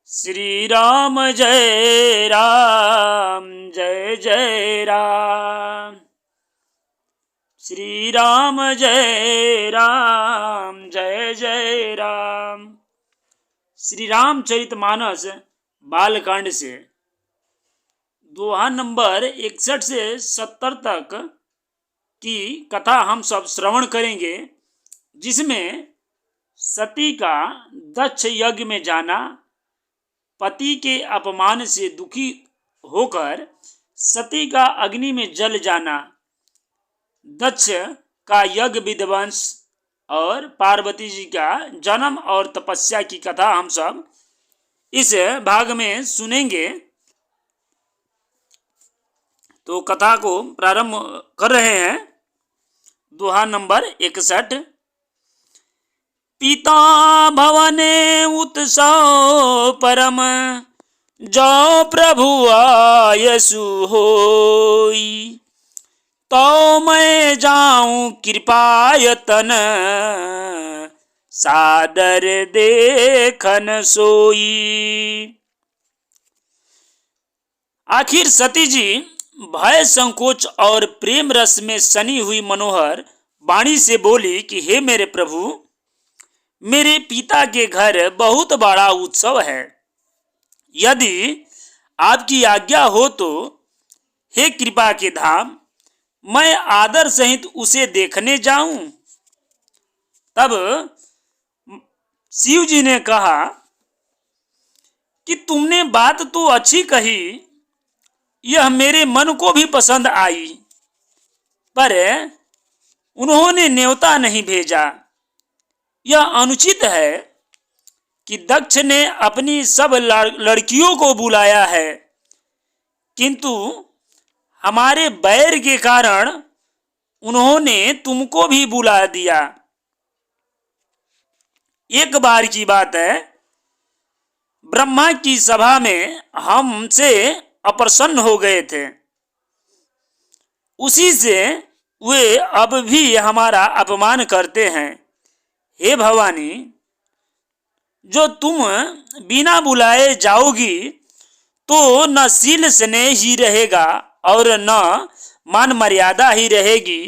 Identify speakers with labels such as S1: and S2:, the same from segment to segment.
S1: श्री राम जय राम जय जय राम। श्री राम जय राम जय जय राम। श्री रामचरितमानस बालकांड से दोहा नंबर 61 से 70 तक की कथा हम सब श्रवण करेंगे, जिसमें सती का दक्ष यज्ञ में जाना, पति के अपमान से दुखी होकर सती का अग्नि में जल जाना, दक्ष का यज्ञ विध्वंस और पार्वती जी का जन्म और तपस्या की कथा हम सब इस भाग में सुनेंगे। तो कथा को प्रारंभ कर रहे हैं। दोहा नंबर 61। पिता भवने उत्सव परम, जो प्रभु आयसु होई। तो मैं जाऊं कृपायतन, सादर देखन सोई। आखिर सती जी भय, संकोच और प्रेम रस में सनी हुई मनोहर वाणी से बोली कि हे मेरे प्रभु, मेरे पिता के घर बहुत बड़ा उत्सव है। यदि आपकी आज्ञा हो तो हे कृपा के धाम, मैं आदर सहित उसे देखने जाऊं। तब शिव जी ने कहा कि तुमने बात तो अच्छी कही, यह मेरे मन को भी पसंद आई, पर उन्होंने न्योता नहीं भेजा। यह अनुचित है कि दक्ष ने अपनी सब लड़कियों को बुलाया है, किंतु हमारे बैर के कारण उन्होंने तुमको भी बुला दिया। एक बार की बात है, ब्रह्मा की सभा में हमसे अप्रसन्न हो गए थे। उसी से वे अब भी हमारा अपमान करते हैं। हे भवानी, जो तुम बिना बुलाए जाओगी तो न शील स्नेह ही रहेगा और न मान मर्यादा ही रहेगी।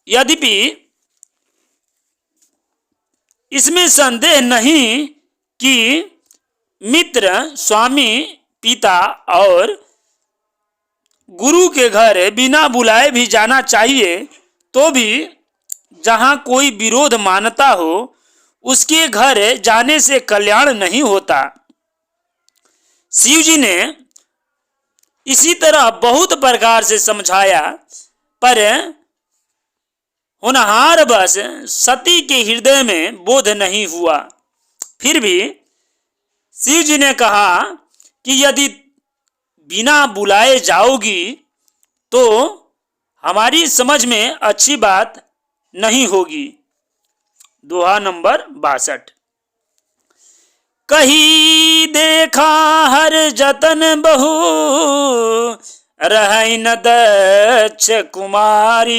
S1: यद्यपि इसमें संदेह नहीं कि मित्र, स्वामी, पिता और गुरु के घर बिना बुलाए भी जाना चाहिए, तो भी जहां कोई विरोध मानता हो, उसके घर जाने से कल्याण नहीं होता। शिव जी ने इसी तरह बहुत प्रकार से समझाया, पर होनहार बस सती के हृदय में बोध नहीं हुआ। फिर भी शिव जी ने कहा कि यदि बिना बुलाए जाओगी तो हमारी समझ में अच्छी बात नहीं होगी। दोहा नंबर 62। कही देखा हर जतन बहु, रही न दक्ष कुमारी।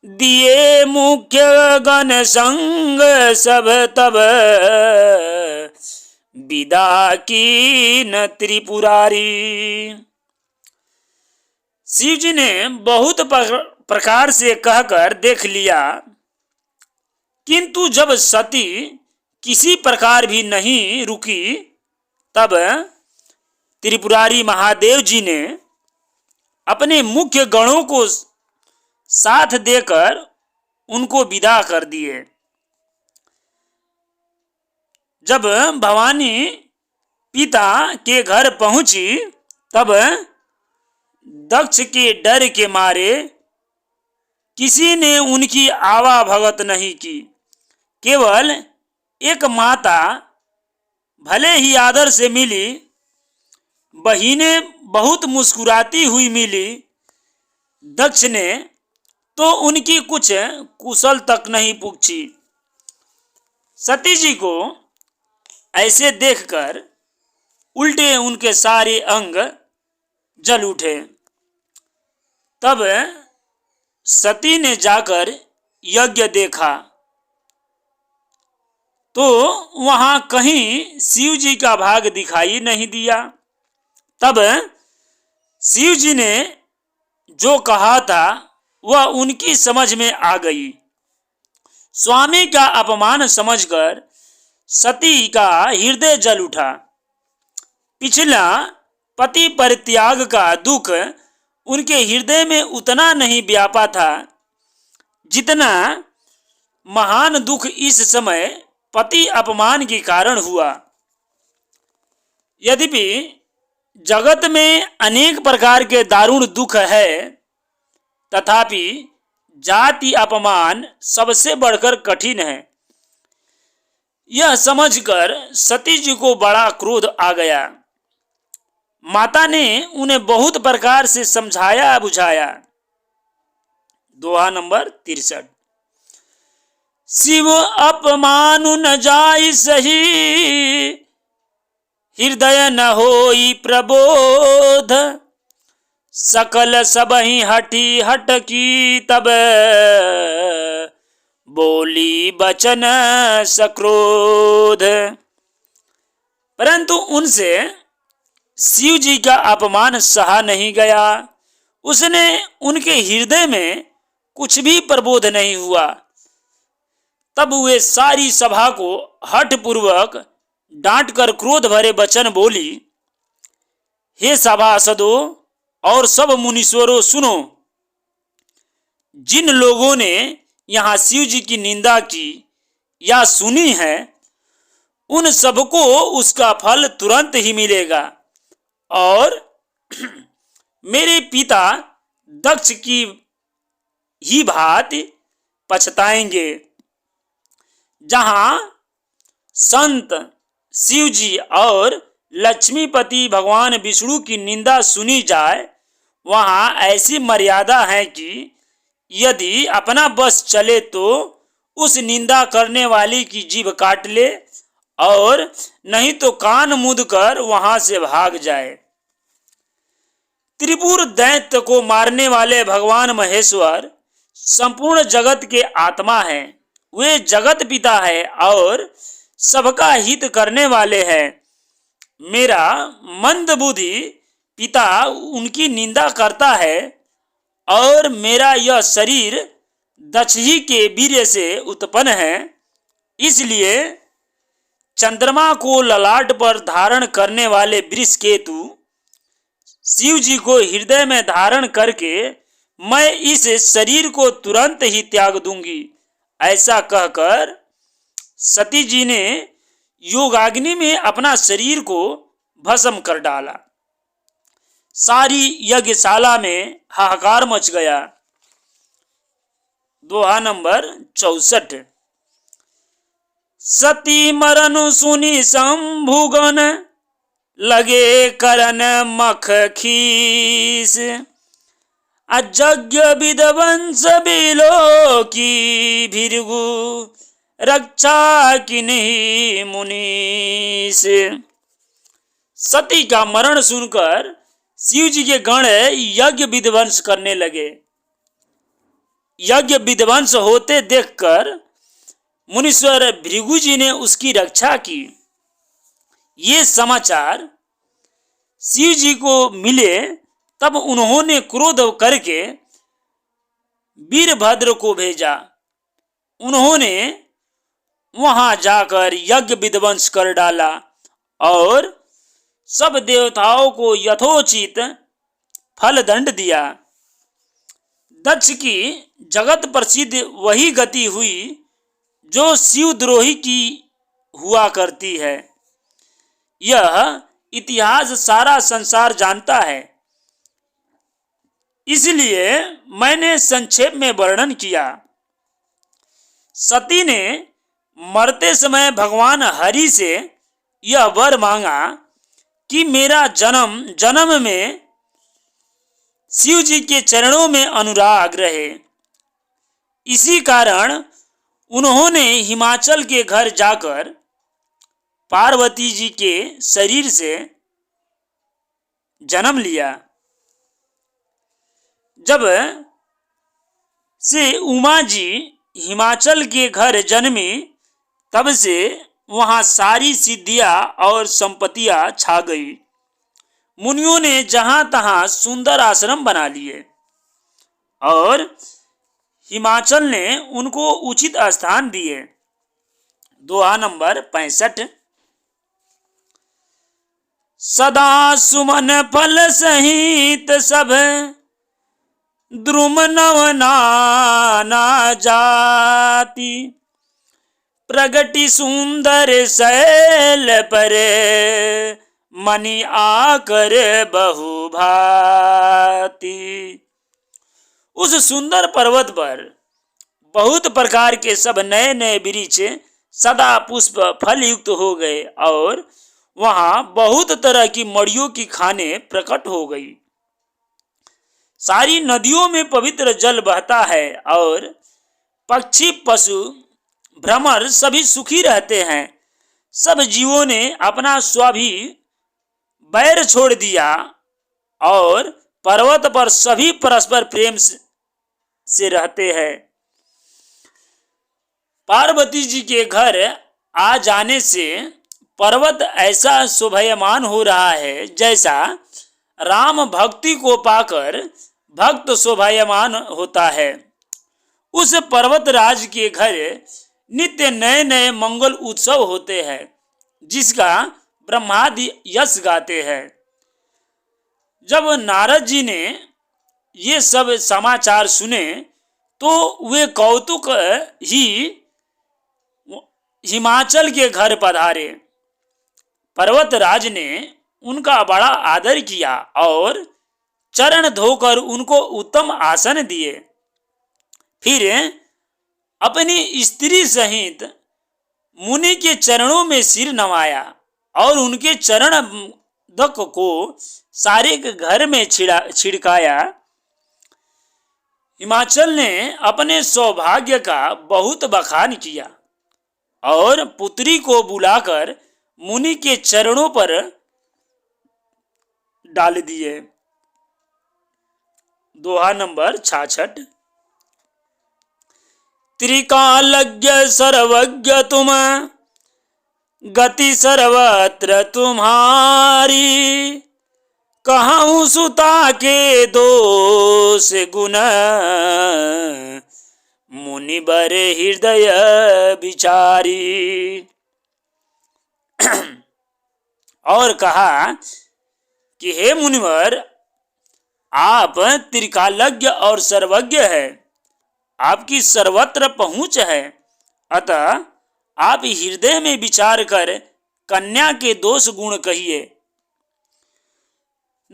S1: दिए मुख्य गण संग सब तब, विदा की न त्रिपुरारी। शिव जी ने बहुत प्रकार से कहकर देख लिया, किंतु जब सती किसी प्रकार भी नहीं रुकी, तब त्रिपुरारी महादेव जी ने अपने मुख्य गणों को साथ देकर उनको विदा कर दिए। जब भवानी पिता के घर पहुंची, तब दक्ष के डर के मारे किसी ने उनकी आवा भगत नहीं की। केवल एक माता भले ही आदर से मिली, बहिनें बहुत मुस्कुराती हुई मिली, दक्ष ने तो उनकी कुछ कुशल तक नहीं पूछी। सती जी को ऐसे देखकर उल्टे उनके सारे अंग जल उठे। तब सती ने जाकर यज्ञ देखा। तो वहां कहीं शिव जी का भाग दिखाई नहीं दिया। तब शिव जी ने जो कहा था वह उनकी समझ में आ गई। स्वामी का अपमान समझकर सती का हृदय जल उठा। पिछला पति परित्याग का दुख उनके हृदय में उतना नहीं व्यापा था जितना महान दुख इस समय पति अपमान के कारण हुआ। यद्यपि जगत में अनेक प्रकार के दारुण दुख है, तथापि जाति अपमान सबसे बढ़कर कठिन है। यह समझकर सती जी को बड़ा क्रोध आ गया। माता ने उन्हें बहुत प्रकार से समझाया बुझाया। दोहा नंबर 63। शिव अपमानु न जाई सही, हृदय न होई प्रबोध, सकल सबहि हठी हटकी, तब बोली बचन सक्रोध। परंतु उनसे शिव जी का अपमान सहा नहीं गया। उसने उनके हृदय में कुछ भी प्रबोध नहीं हुआ। तब वे सारी सभा को हठ पूर्वक डांटकर क्रोध भरे वचन बोली, हे सभासदों और सब मुनीश्वरों, सुनो। जिन लोगों ने यहाँ शिव जी की निंदा की या सुनी है, उन सबको उसका फल तुरंत ही मिलेगा और मेरे पिता दक्ष की ही भांति पछताएंगे। जहां संत शिव जी और लक्ष्मीपति भगवान विष्णु की निंदा सुनी जाए, वहां ऐसी मर्यादा है कि यदि अपना बस चले तो उस निंदा करने वाली की जीभ काट ले और नहीं तो कान मूंद कर वहां से भाग जाए। त्रिपुर दैत्य को मारने वाले भगवान महेश्वर संपूर्ण जगत के आत्मा हैं। वे जगत पिता है और सबका हित करने वाले हैं। मेरा मंद बुद्धि पिता उनकी निंदा करता है और मेरा यह शरीर दक्ष ही के वीर्य से उत्पन्न है। इसलिए चंद्रमा को ललाट पर धारण करने वाले वृषकेतु शिव जी को हृदय में धारण करके मैं इस शरीर को तुरंत ही त्याग दूंगी। ऐसा कहकर सती जी ने योगाग्नि में अपना शरीर को भस्म कर डाला। सारी यज्ञशाला में हाहाकार मच गया। दोहा नंबर 64। सती मरनु सुनी शंभुगन, लगे करन मख खीस, अजज्ञ विदवंश बिलो की भृगु, रक्षा किन्हीं मुनीस। सती का मरण सुनकर शिव जी के गण यज्ञ विध्वंस करने लगे। यज्ञ विध्वंस होते देखकर मुनीश्वर भृगु जी ने उसकी रक्षा की। ये समाचार शिव जी को मिले तब उन्होंने क्रोध करके वीरभद्र को भेजा। उन्होंने वहां जाकर यज्ञ विध्वंस कर डाला और सब देवताओं को यथोचित फल दंड दिया। दक्ष की जगत प्रसिद्ध वही गति हुई जो शिवद्रोही की हुआ करती है। यह इतिहास सारा संसार जानता है, इसलिए मैंने संक्षेप में वर्णन किया। सती ने मरते समय भगवान हरि से यह वर मांगा कि मेरा जन्म जन्म में शिव जी के चरणों में अनुराग रहे। इसी कारण उन्होंने हिमाचल के घर जाकर पार्वती जी के शरीर से जन्म लिया। जब से उमा जी हिमाचल के घर जन्मी तब से वहां सारी सिद्धियां और संपत्तियां छा गई। मुनियों ने जहां तहां सुंदर आश्रम बना लिए और हिमाचल ने उनको उचित स्थान दिए। दोहा नंबर 65। सदा सुमन फल सहित सब द्रुम नव नाना जाति, प्रगति सुंदर शैल पर मणि आकर बहु भांति। उस सुंदर पर्वत पर बहुत प्रकार के सब नए नए वृक्ष सदा पुष्प फल युक्त हो गए और वहां बहुत तरह की मड़ियों की खानें प्रकट हो गई। सारी नदियों में पवित्र जल बहता है और पक्षी पशु भ्रमर सभी सुखी रहते हैं। सब जीवों ने अपना स्वाभी बैर छोड़ दिया और पर्वत पर सभी परस्पर प्रेम से रहते हैं। पार्वती जी के घर आ जाने से पर्वत ऐसा शोभायमान हो रहा है जैसा राम भक्ति को पाकर भक्त शोभायमान होता है। उस पर्वतराज के घर नित्य नए नए मंगल उत्सव होते हैं जिसका ब्रह्मादि यश गाते हैं। जब नारद जी ने ये सब समाचार सुने तो वे कौतुक ही हिमाचल के घर पधारे। पर्वतराज ने उनका बड़ा आदर किया और चरण धोकर उनको उत्तम आसन दिए। फिर अपनी स्त्री सहित मुनि के चरणों में सिर नवाया और उनके चरण दक को सारे घर में छिड़काया। हिमाचल ने अपने सौभाग्य का बहुत बखान किया और पुत्री को बुलाकर मुनि के चरणों पर डाल दिए। दोहा नंबर 66। त्रिकालज्ञ सर्वज्ञ तुम, गति सर्वत्र तुम्हारी, कहूँ सुता के दोष गुण, मुनिवर हृदय विचारी। और कहा कि हे मुनिवर, आप त्रिकालज्ञ और सर्वज्ञ है, आपकी सर्वत्र पहुंच है, अतः आप हृदय में विचार कर कन्या के दोष गुण कहिए।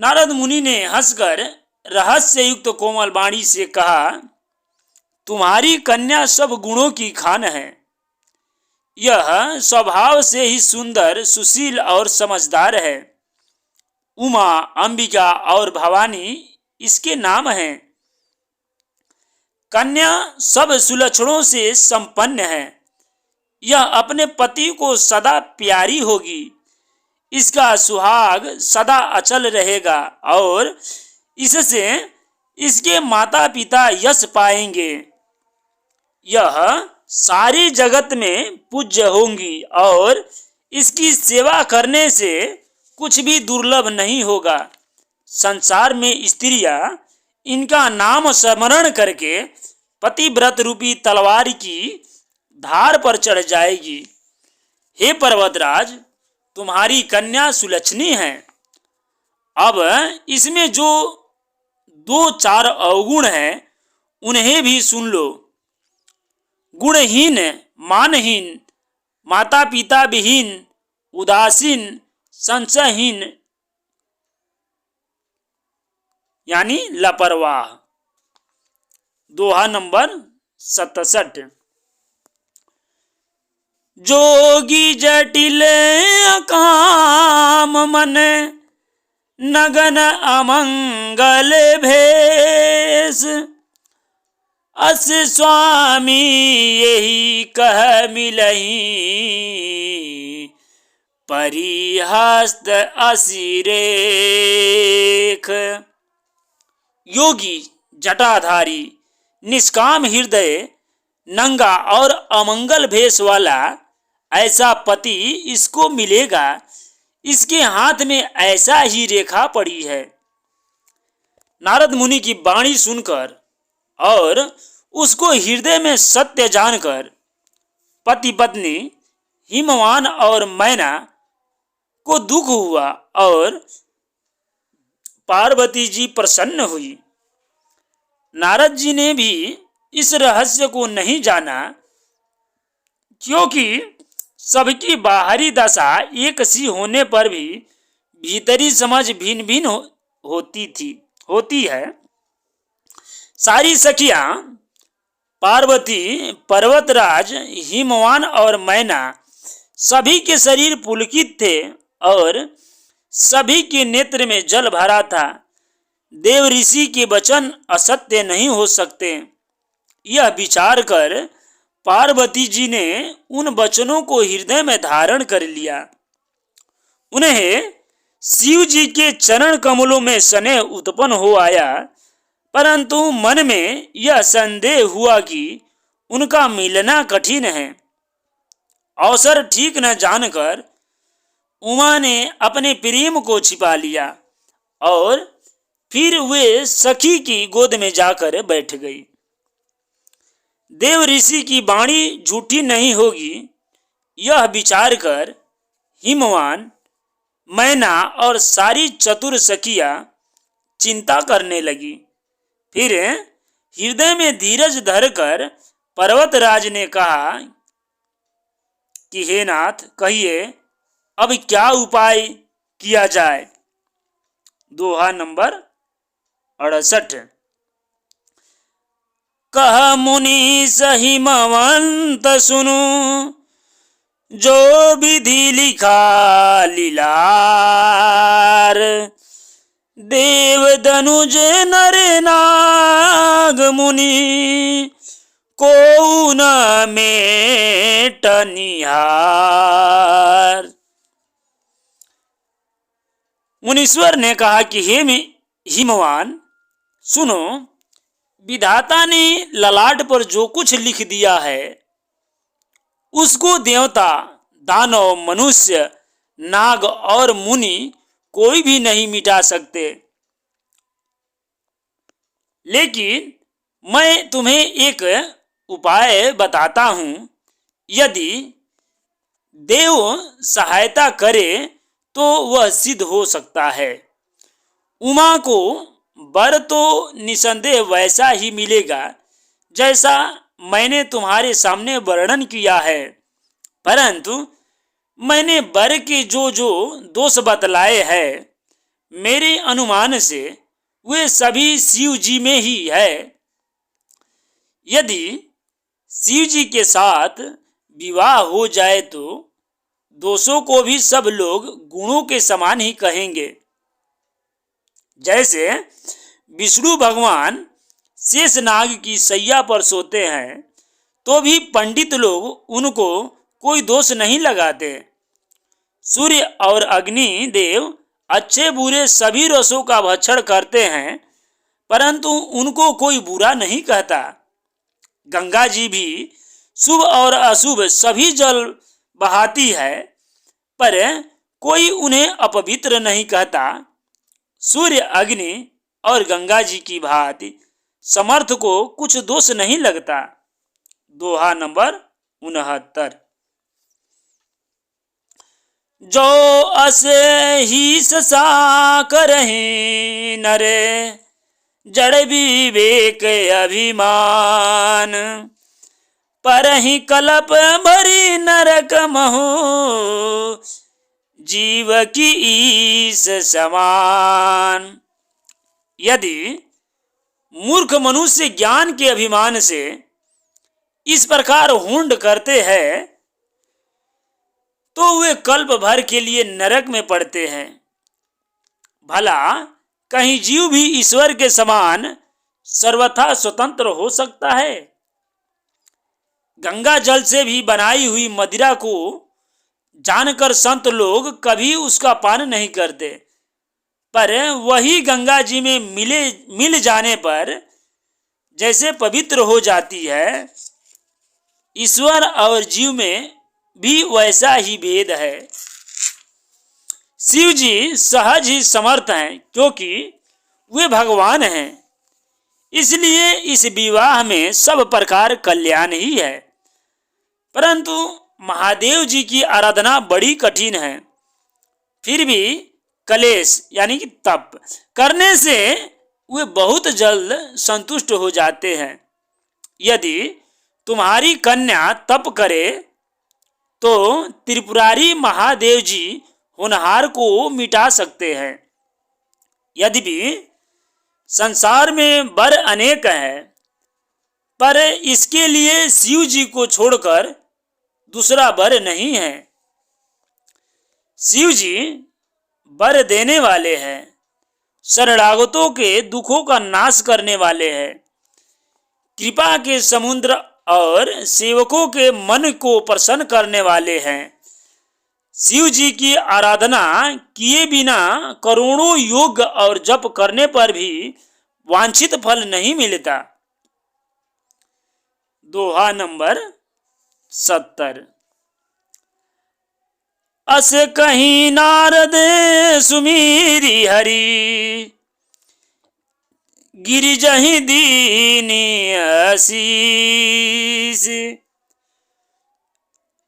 S1: नारद मुनि ने हंसकर रहस्य युक्त कोमल वाणी से कहा, तुम्हारी कन्या सब गुणों की खान है। यह स्वभाव से ही सुंदर, सुशील और समझदार है। उमा, अंबिका और भवानी इसके नाम हैं। कन्या सब सुलक्षणों से संपन्न है। यह अपने पति को सदा प्यारी होगी। इसका सुहाग सदा अचल रहेगा और इससे इसके माता पिता यश पाएंगे। यह सारी जगत में पूज्य होंगी और इसकी सेवा करने से कुछ भी दुर्लभ नहीं होगा। संसार में स्त्रियां इनका नाम स्मरण करके पतिव्रत रूपी तलवार की धार पर चढ़ जाएगी। हे पर्वतराज, तुम्हारी कन्या सुलक्षणी है। अब इसमें जो 2-4 अवगुण हैं उन्हें भी सुन लो। गुणहीन, मानहीन, माता पिता विहीन, उदासीन, संशयहीन यानी लापरवाह। दोहा नंबर 67। जोगी जटिल काम मन, नगन अमंगल भेष, अस स्वामी यही कह मिलही, परिहस्त असिरेख। योगी, जटाधारी, निष्काम हृदय, नंगा और अमंगल भेष वाला ऐसा पति इसको मिलेगा, इसके हाथ में ऐसा ही रेखा पड़ी है। नारद मुनि की वाणी सुनकर और उसको हृदय में सत्य जानकर पति पत्नी हिमवान और मैना को दुख हुआ और पार्वती जी प्रसन्न हुई। नारद जी ने भी इस रहस्य को नहीं जाना, क्योंकि सबकी बाहरी दशा एक सी होने पर भी भीतरी समझ भिन्न भिन्न होती है। सारी सखियां पार्वती, पर्वतराज, हिमवान और मैना सभी के शरीर पुलकित थे और सभी के नेत्र में जल भरा था। देव ऋषि के वचन असत्य नहीं हो सकते, यह विचार कर पार्वती जी ने उन वचनों को हृदय में धारण कर लिया। उन्हें शिव जी के चरण कमलों में स्नेह उत्पन्न हो आया, परंतु मन में यह संदेह हुआ कि उनका मिलना कठिन है। अवसर ठीक न जानकर उमा ने अपने प्रेम को छिपा लिया और फिर वे सखी की गोद में जाकर बैठ गई। देव ऋषि की वाणी झूठी नहीं होगी, यह विचार कर हिमवान, मैना और सारी चतुर सखियां चिंता करने लगी। फिर हृदय में धीरज धरकर पर्वतराज ने कहा कि हे नाथ, कहिए अब क्या उपाय किया जाए। दोहा नंबर 68। कह मुनि हिमवंत सुनु, जो विधि लिखा लीलार। देव दनुज नर नाग मुनि, को न मेट निहार। मुनीश्वर ने कहा कि हे हिमवान, सुनो, विधाता ने ललाट पर जो कुछ लिख दिया है उसको देवता, दानव, मनुष्य, नाग और मुनि कोई भी नहीं मिटा सकते। लेकिन मैं तुम्हें एक उपाय बताता हूं। यदि देव सहायता करे तो वह सिद्ध हो सकता है। उमा को वर तो निसंदेह वैसा ही मिलेगा जैसा मैंने तुम्हारे सामने वर्णन किया है, परंतु मैंने वर के जो जो दोष बतलाए हैं, मेरे अनुमान से वे सभी शिव जी में ही है। यदि शिव जी के साथ विवाह हो जाए तो दोषों को भी सब लोग गुणों के समान ही कहेंगे। जैसे विष्णु भगवान शेषनाग की सैया पर सोते हैं तो भी पंडित लोग उनको कोई दोष नहीं लगाते। सूर्य और अग्नि देव अच्छे बुरे सभी रसों का भक्षण करते हैं, परंतु उनको कोई बुरा नहीं कहता। गंगा जी भी शुभ और अशुभ सभी जल बहाती है, पर कोई उन्हें अपवित्र नहीं कहता। सूर्य, अग्नि और गंगा जी की भांति समर्थ को कुछ दोष नहीं लगता। दोहा नंबर 69। जो अस ही सा करहि नरे, जड़ विवेक अभिमान। परहि कलप भरी नरक महु, जीव की ईस समान। यदि मूर्ख मनुष्य ज्ञान के अभिमान से इस प्रकार हुंड करते हैं तो वे कल्प भर के लिए नरक में पड़ते हैं। भला कहीं जीव भी ईश्वर के समान सर्वथा स्वतंत्र हो सकता है? गंगा जल से भी बनाई हुई मदिरा को जानकर संत लोग कभी उसका पान नहीं करते, पर वही गंगा जी में मिल जाने पर जैसे पवित्र हो जाती है, ईश्वर और जीव में भी वैसा ही भेद है। शिव जी सहज ही समर्थ हैं, क्योंकि वे भगवान हैं। इसलिए इस विवाह में सब प्रकार कल्याण ही है। परंतु महादेव जी की आराधना बड़ी कठिन है। फिर भी कलेश यानी कि तप करने से वे बहुत जल्द संतुष्ट हो जाते हैं। यदि तुम्हारी कन्या तप करे तो त्रिपुरारी महादेव जी होनहार को मिटा सकते हैं। यद्यपि संसार में वर अनेक हैं, पर इसके लिए शिव जी को छोड़कर दूसरा वर नहीं है। शिव जी वर देने वाले हैं, शरणागतों के दुखों का नाश करने वाले हैं, कृपा के समुद्र और सेवकों के मन को प्रसन्न करने वाले हैं। शिव जी की आराधना किए बिना करोड़ों योग और जप करने पर भी वांछित फल नहीं मिलता। दोहा नंबर 70। अस कहीं नारद सुमीरी हरि, गिरिजहि दीनी आशीष।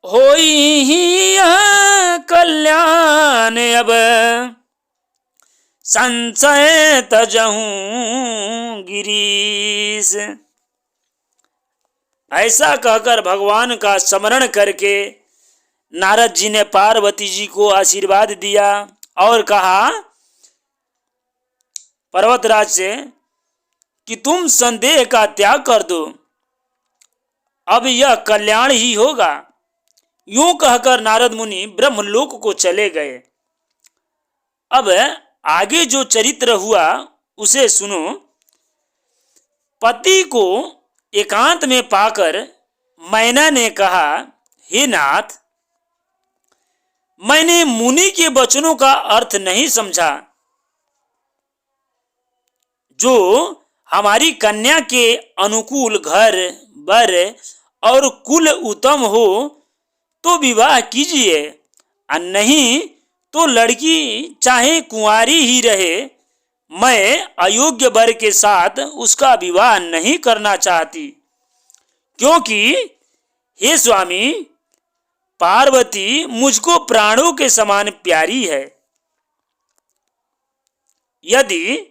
S1: होई ही यह कल्याण अब, संशय तजहूं गिरीश। ऐसा कहकर भगवान का स्मरण करके नारद जी ने पार्वती जी को आशीर्वाद दिया और कहा पर्वतराज से कि तुम संदेह का त्याग कर दो, अब यह कल्याण ही होगा। यूं कहकर नारद मुनि ब्रह्मलोक को चले गए। अब आगे जो चरित्र हुआ उसे सुनो। पति को एकांत में पाकर मैना ने कहा, हे नाथ, मैंने मुनि के वचनों का अर्थ नहीं समझा। जो हमारी कन्या के अनुकूल घर बर और कुल उत्तम हो तो विवाह कीजिए, और नहीं तो लड़की चाहे कुंवारी ही रहे। मैं अयोग्य वर के साथ उसका विवाह नहीं करना चाहती, क्योंकि हे स्वामी, पार्वती मुझको प्राणों के समान प्यारी है। यदि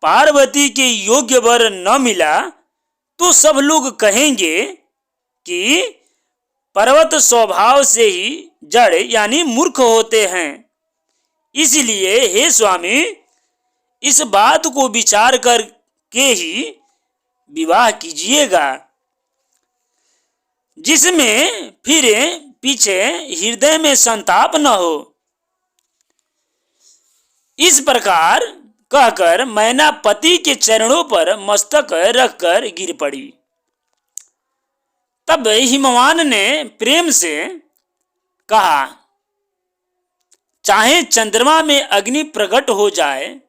S1: पार्वती के योग्य वर न मिला तो सब लोग कहेंगे कि पर्वत स्वभाव से ही जड़ यानी मूर्ख होते हैं। इसलिए हे स्वामी, इस बात को विचार करके ही विवाह कीजिएगा, जिसमें फिर पीछे हृदय में संताप न हो। इस प्रकार कहकर मैना पति के चरणों पर मस्तक रखकर गिर पड़ी। तब हिमवान ने प्रेम से कहा, चाहे चंद्रमा में अग्नि प्रकट हो जाए,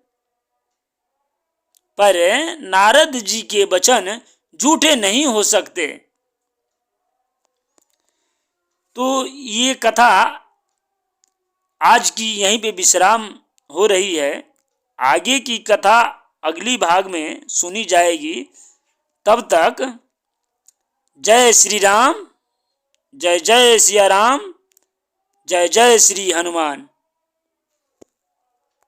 S1: पर नारद जी के वचन झूठे नहीं हो सकते। तो ये कथा आज की यहीं पे विश्राम हो रही है। आगे की कथा अगली भाग में सुनी जाएगी। तब तक जय श्री राम, जय जय सिया राम, जय जय श्री हनुमान।